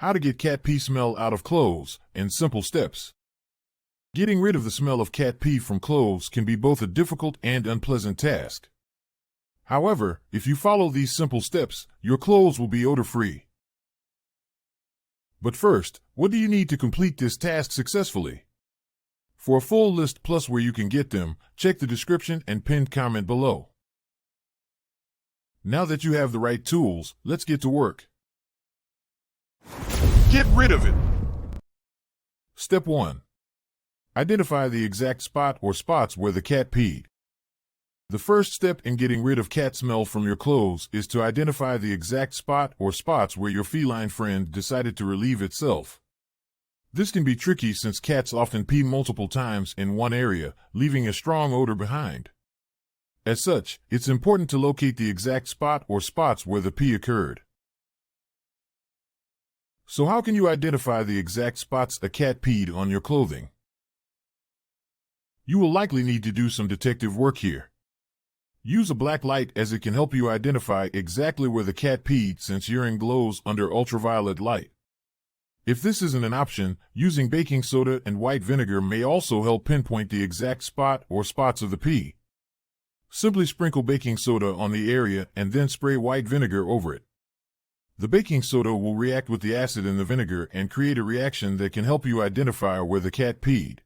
How to get cat pee smell out of clothes, in simple steps. Getting rid of the smell of cat pee from clothes can be both a difficult and unpleasant task. However, if you follow these simple steps, your clothes will be odor-free. But first, what do you need to complete this task successfully? For a full list plus where you can get them, check the description and pinned comment below. Now that you have the right tools, let's get to work. Get rid of it! Step 1. Identify the exact spot or spots where the cat peed. The first step in getting rid of cat smell from your clothes is to identify the exact spot or spots where your feline friend decided to relieve itself. This can be tricky since cats often pee multiple times in one area, leaving a strong odor behind. As such, it's important to locate the exact spot or spots where the pee occurred. So how can you identify the exact spots a cat peed on your clothing? You will likely need to do some detective work here. Use a black light as it can help you identify exactly where the cat peed since urine glows under ultraviolet light. If this isn't an option, using baking soda and white vinegar may also help pinpoint the exact spot or spots of the pee. Simply sprinkle baking soda on the area and then spray white vinegar over it. The baking soda will react with the acid in the vinegar and create a reaction that can help you identify where the cat peed.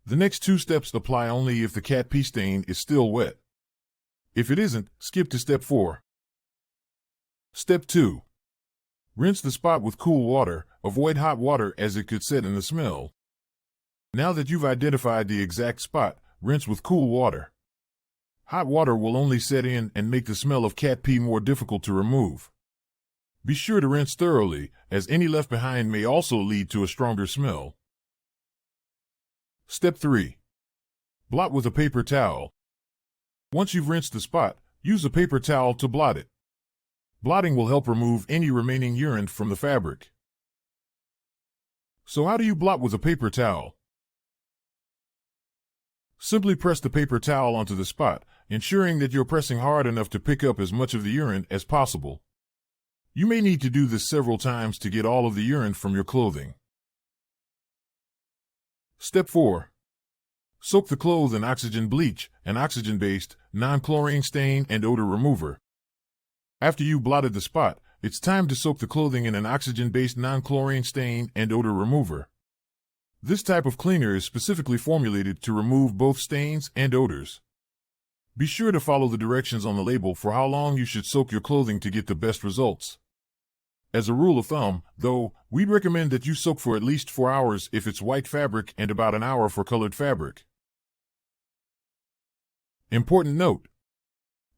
The next two steps apply only if the cat pee stain is still wet. If it isn't, skip to step 4. Step 2. Rinse the spot with cool water. Avoid hot water as it could set in the smell. Now that you've identified the exact spot, rinse with cool water. Hot water will only set in and make the smell of cat pee more difficult to remove. Be sure to rinse thoroughly, as any left behind may also lead to a stronger smell. Step 3. Blot with a paper towel. Once you've rinsed the spot, use a paper towel to blot it. Blotting will help remove any remaining urine from the fabric. So how do you blot with a paper towel? Simply press the paper towel onto the spot, ensuring that you're pressing hard enough to pick up as much of the urine as possible. You may need to do this several times to get all of the urine from your clothing. Step 4. Soak the clothes in oxygen bleach, an oxygen-based, non-chlorine stain and odor remover. After you blotted the spot, it's time to soak the clothing in an oxygen-based non-chlorine stain and odor remover. This type of cleaner is specifically formulated to remove both stains and odors. Be sure to follow the directions on the label for how long you should soak your clothing to get the best results. As a rule of thumb, though, we'd recommend that you soak for at least 4 hours if it's white fabric and about an hour for colored fabric. Important note: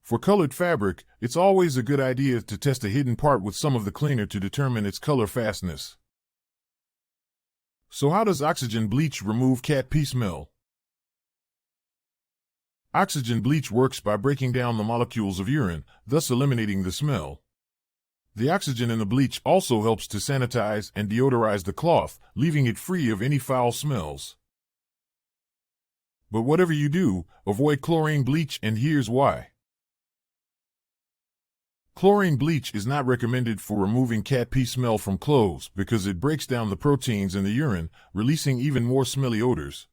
for colored fabric, it's always a good idea to test a hidden part with some of the cleaner to determine its color fastness. So how does oxygen bleach remove cat pee smell? Oxygen bleach works by breaking down the molecules of urine, thus eliminating the smell. The oxygen in the bleach also helps to sanitize and deodorize the cloth, leaving it free of any foul smells. But whatever you do, avoid chlorine bleach, and here's why. Chlorine bleach is not recommended for removing cat pee smell from clothes because it breaks down the proteins in the urine, releasing even more smelly odors.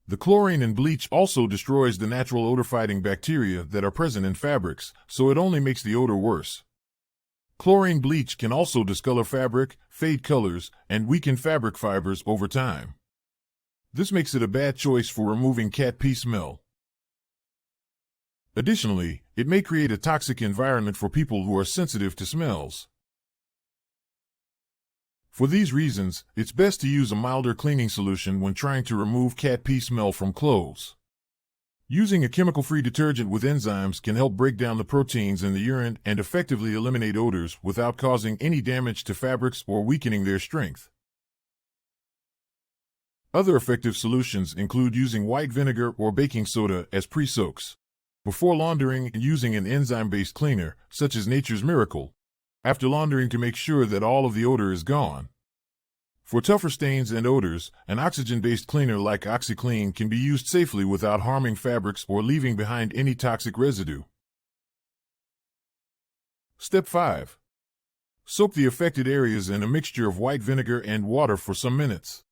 The chlorine in bleach also destroys the natural odor-fighting bacteria that are present in fabrics, so it only makes the odor worse. Chlorine bleach can also discolor fabric, fade colors, and weaken fabric fibers over time. This makes it a bad choice for removing cat pee smell. Additionally, it may create a toxic environment for people who are sensitive to smells. For these reasons, it's best to use a milder cleaning solution when trying to remove cat pee smell from clothes. Using a chemical-free detergent with enzymes can help break down the proteins in the urine and effectively eliminate odors without causing any damage to fabrics or weakening their strength. Other effective solutions include using white vinegar or baking soda as pre-soaks before laundering, and using an enzyme-based cleaner, such as Nature's Miracle, after laundering to make sure that all of the odor is gone. For tougher stains and odors, an oxygen-based cleaner like OxiClean can be used safely without harming fabrics or leaving behind any toxic residue. Step 5. Soak the affected areas in a mixture of white vinegar and water for some minutes.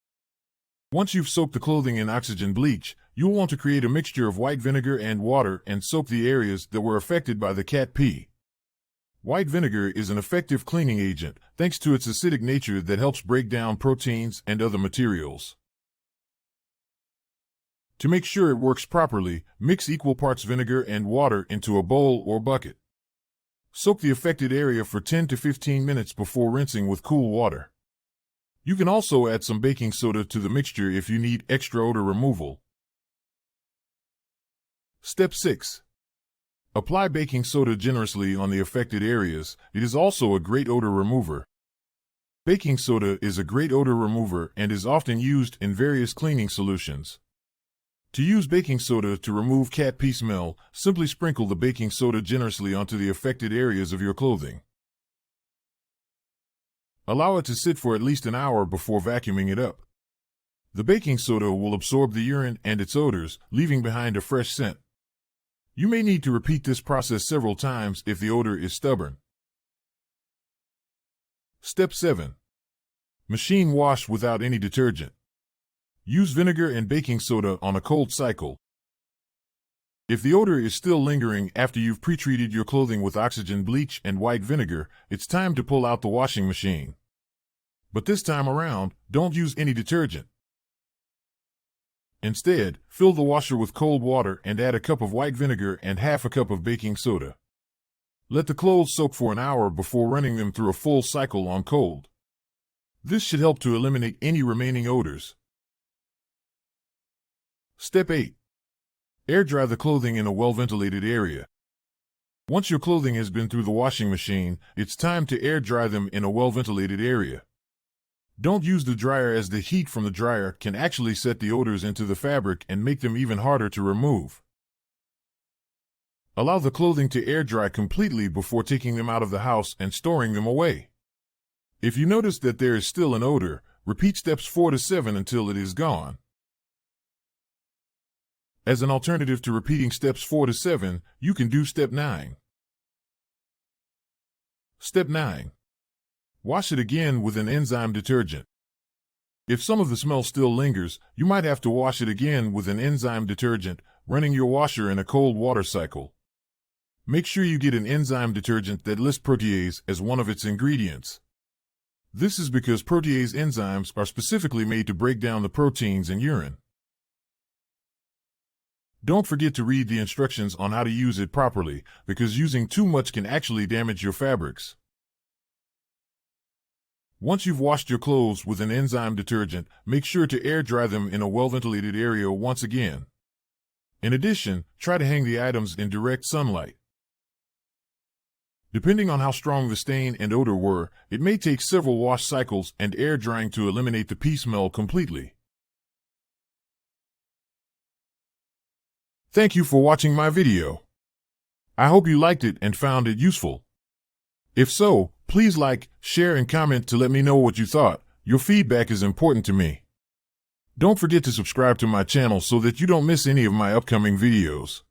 Once you've soaked the clothing in oxygen bleach, you'll want to create a mixture of white vinegar and water and soak the areas that were affected by the cat pee. White vinegar is an effective cleaning agent thanks to its acidic nature that helps break down proteins and other materials. To make sure it works properly, mix equal parts vinegar and water into a bowl or bucket. Soak the affected area for 10 to 15 minutes before rinsing with cool water. You can also add some baking soda to the mixture if you need extra odor removal. Step 6. Apply baking soda generously on the affected areas. It is also a great odor remover. Baking soda is a great odor remover and is often used in various cleaning solutions. To use baking soda to remove cat pee smell, simply sprinkle the baking soda generously onto the affected areas of your clothing. Allow it to sit for at least an hour before vacuuming it up. The baking soda will absorb the urine and its odors, leaving behind a fresh scent. You may need to repeat this process several times if the odor is stubborn. Step 7. Machine wash without any detergent. Use vinegar and baking soda on a cold cycle. If the odor is still lingering after you've pre-treated your clothing with oxygen bleach and white vinegar, it's time to pull out the washing machine. But this time around, don't use any detergent. Instead, fill the washer with cold water and add a cup of white vinegar and half a cup of baking soda. Let the clothes soak for an hour before running them through a full cycle on cold. This should help to eliminate any remaining odors. Step 8. Air dry the clothing in a well-ventilated area. Once your clothing has been through the washing machine, it's time to air dry them in a well-ventilated area. Don't use the dryer, as the heat from the dryer can actually set the odors into the fabric and make them even harder to remove. Allow the clothing to air dry completely before taking them out of the house and storing them away. If you notice that there is still an odor, repeat steps 4 to 7 until it is gone. As an alternative to repeating steps 4 to 7, you can do step 9. Step 9. Wash it again with an enzyme detergent. If some of the smell still lingers, you might have to wash it again with an enzyme detergent, running your washer in a cold water cycle. Make sure you get an enzyme detergent that lists protease as one of its ingredients. This is because protease enzymes are specifically made to break down the proteins in urine. Don't forget to read the instructions on how to use it properly, because using too much can actually damage your fabrics. Once you've washed your clothes with an enzyme detergent, make sure to air dry them in a well-ventilated area once again. In addition, try to hang the items in direct sunlight. Depending on how strong the stain and odor were, it may take several wash cycles and air drying to eliminate the pee smell completely. Thank you for watching my video. I hope you liked it and found it useful. If so, please like, share, and comment to let me know what you thought. Your feedback is important to me. Don't forget to subscribe to my channel so that you don't miss any of my upcoming videos.